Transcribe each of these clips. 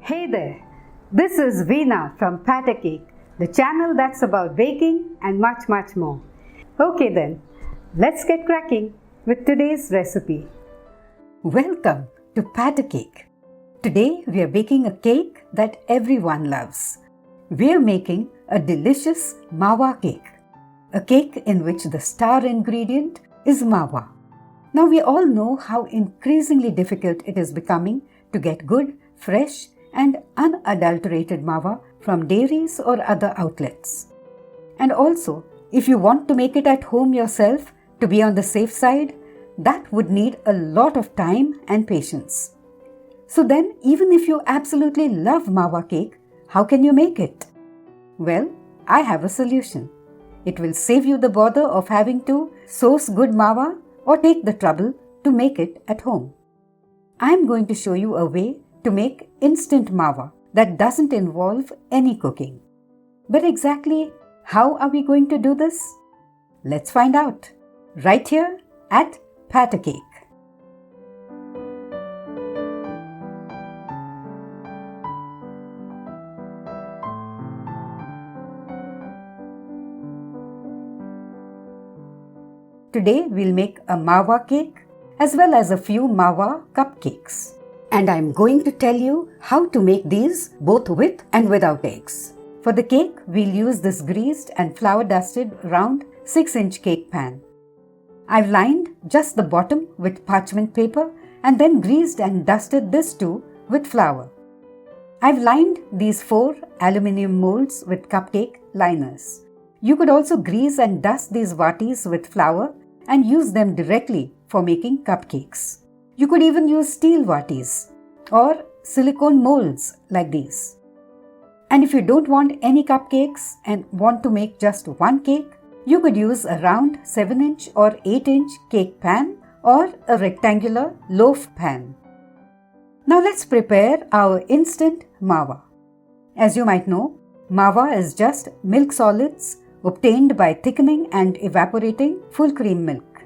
Hey there, this is Veena from Cake, the channel that's about baking and much more. Okay then, let's get cracking with today's recipe. Welcome to Cake. Today we are baking a cake that everyone loves. We are making a delicious Mawa cake, a cake in which the star ingredient is Mawa. Now we all know how increasingly difficult it is becoming to get good, fresh and unadulterated Mawa from dairies or other outlets. And also, if you want to make it at home yourself to be on the safe side, that would need a lot of time and patience. So then, even if you absolutely love Mawa cake, how can you make it? Well, I have a solution. It will save you the bother of having to source good Mawa or take the trouble to make it at home. I am going to show you a way to make instant Mawa that doesn't involve any cooking. But exactly how are we going to do this? Let's find out right here at Cake. Today we'll make a Mawa cake as well as a few Mawa cupcakes. And I'm going to tell you how to make these both with and without eggs. For the cake, we'll use this greased and flour dusted round 6-inch cake pan. I've lined just the bottom with parchment paper and then greased and dusted this too with flour. I've lined these 4 aluminium molds with cupcake liners. You could also grease and dust these vatis with flour and use them directly for making cupcakes. You could even use steel vatis or silicone molds like these. And if you don't want any cupcakes and want to make just one cake, you could use a round 7-inch or 8-inch cake pan or a rectangular loaf pan. Now let's prepare our instant Mawa. As you might know, Mawa is just milk solids obtained by thickening and evaporating full cream milk.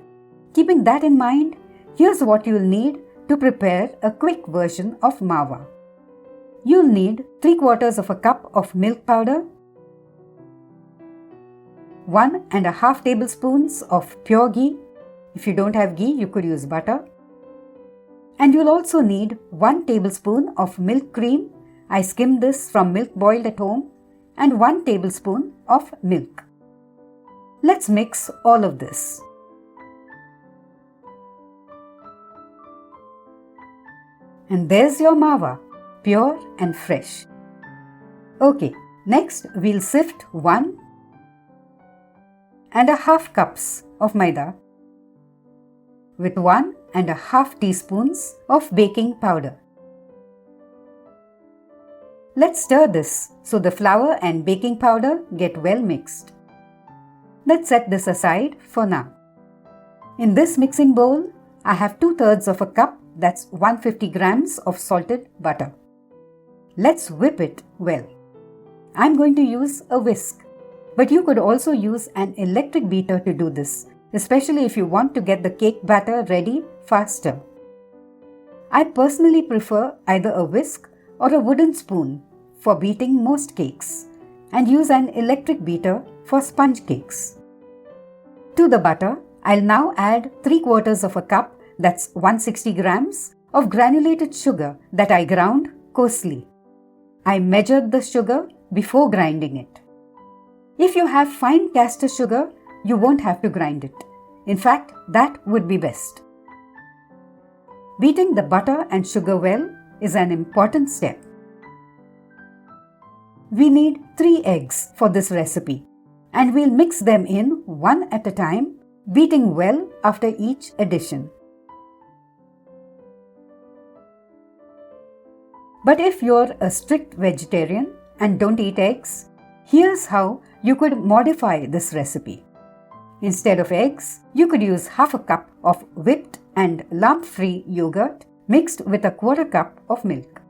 Keeping that in mind, here's what you'll need to prepare a quick version of Mawa. You'll need 3/4 cup of milk powder, 1.5 tablespoons of pure ghee. If you don't have ghee, you could use butter. And you'll also need 1 tablespoon of milk cream. I skimmed this from milk boiled at home, and 1 tablespoon of milk. Let's mix all of this. And there's your Mawa, pure and fresh. Okay, next we'll sift 1.5 cups of maida with 1.5 teaspoons of baking powder. Let's stir this so the flour and baking powder get well mixed. Let's set this aside for now. In this mixing bowl, I have 2/3 cup, that's 150 grams of salted butter. Let's whip it well. I'm going to use a whisk, but you could also use an electric beater to do this, especially if you want to get the cake batter ready faster. I personally prefer either a whisk or a wooden spoon for beating most cakes, and use an electric beater for sponge cakes. To the butter, I'll now add 3/4 cup, that's 160 grams, of granulated sugar that I ground coarsely. I measured the sugar before grinding it. If you have fine caster sugar, you won't have to grind it. In fact, that would be best. Beating the butter and sugar well is an important step. We need 3 eggs for this recipe, and we'll mix them in one at a time, beating well after each addition. But if you're a strict vegetarian and don't eat eggs, here's how you could modify this recipe. Instead of eggs, you could use 1/2 cup of whipped and lump-free yogurt mixed with 1/4 cup of milk.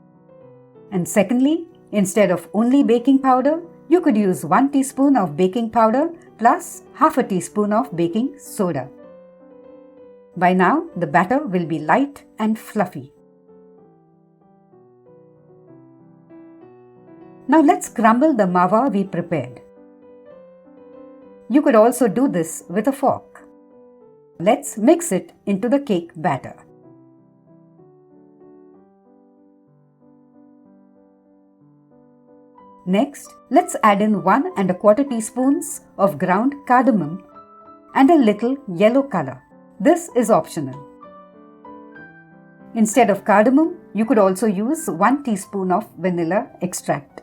And secondly, instead of only baking powder, you could use 1 teaspoon of baking powder plus 1/2 teaspoon of baking soda. By now, the batter will be light and fluffy. Now let's crumble the mawa we prepared. You could also do this with a fork. Let's mix it into the cake batter. Next, let's add in 1 1/4 teaspoons of ground cardamom and a little yellow color. This is optional. Instead of cardamom, you could also use 1 teaspoon of vanilla extract.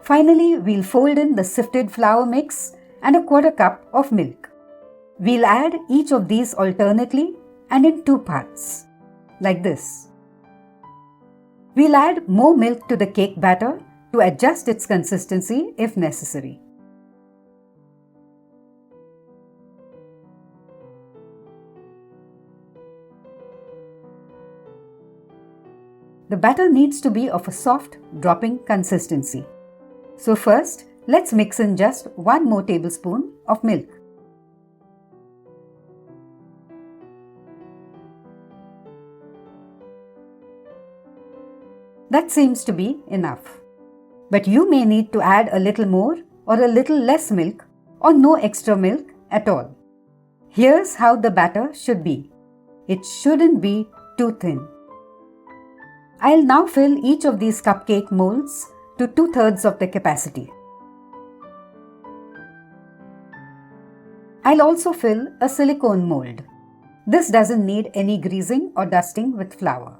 Finally, we'll fold in the sifted flour mix and a 1/4 cup of milk. We'll add each of these alternately and in 2 parts, like this. We'll add more milk to the cake batter to adjust its consistency if necessary. The batter needs to be of a soft, dropping consistency. So first, let's mix in just 1 more tablespoon of milk. That seems to be enough. But you may need to add a little more or a little less milk or no extra milk at all. Here's how the batter should be. It shouldn't be too thin. I'll now fill each of these cupcake molds to 2/3 of the capacity. I'll also fill a silicone mold. This doesn't need any greasing or dusting with flour.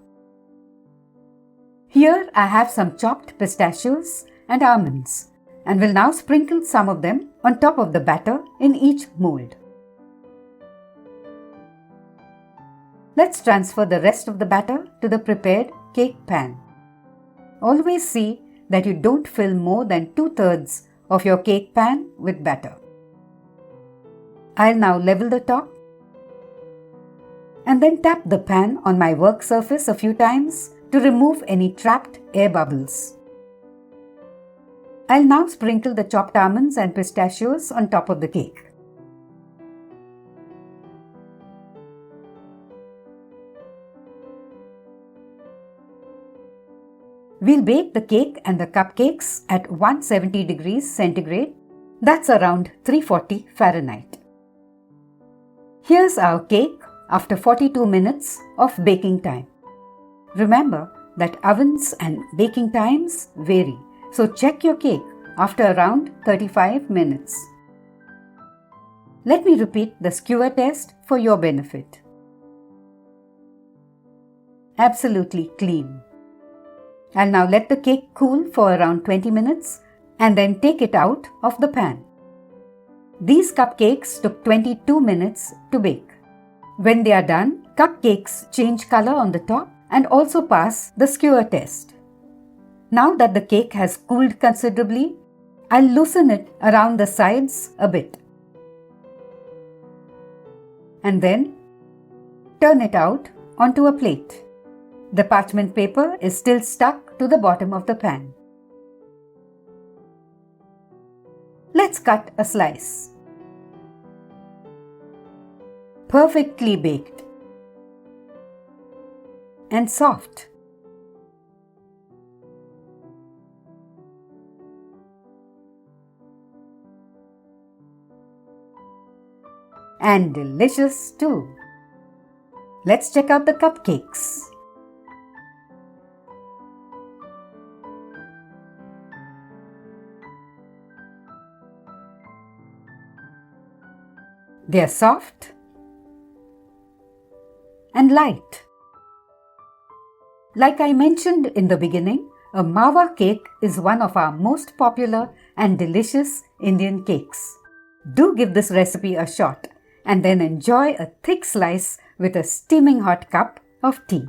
Here I have some chopped pistachios and almonds and will now sprinkle some of them on top of the batter in each mold. Let's transfer the rest of the batter to the prepared cake pan. Always see that you don't fill more than 2/3 of your cake pan with batter. I'll now level the top and then tap the pan on my work surface a few times to remove any trapped air bubbles. I'll now sprinkle the chopped almonds and pistachios on top of the cake. We'll bake the cake and the cupcakes at 170 degrees centigrade, that's around 340 Fahrenheit. Here's our cake after 42 minutes of baking time. Remember that ovens and baking times vary, so check your cake after around 35 minutes. Let me repeat the skewer test for your benefit. Absolutely clean. I'll now let the cake cool for around 20 minutes and then take it out of the pan. These cupcakes took 22 minutes to bake. When they are done, cupcakes change color on the top and also pass the skewer test. Now that the cake has cooled considerably, I'll loosen it around the sides a bit. And then turn it out onto a plate. The parchment paper is still stuck to the bottom of the pan. Let's cut a slice. Perfectly baked and soft. And delicious too. Let's check out the cupcakes. They are soft and light. Like I mentioned in the beginning, a Mawa cake is one of our most popular and delicious Indian cakes. Do give this recipe a shot and then enjoy a thick slice with a steaming hot cup of tea.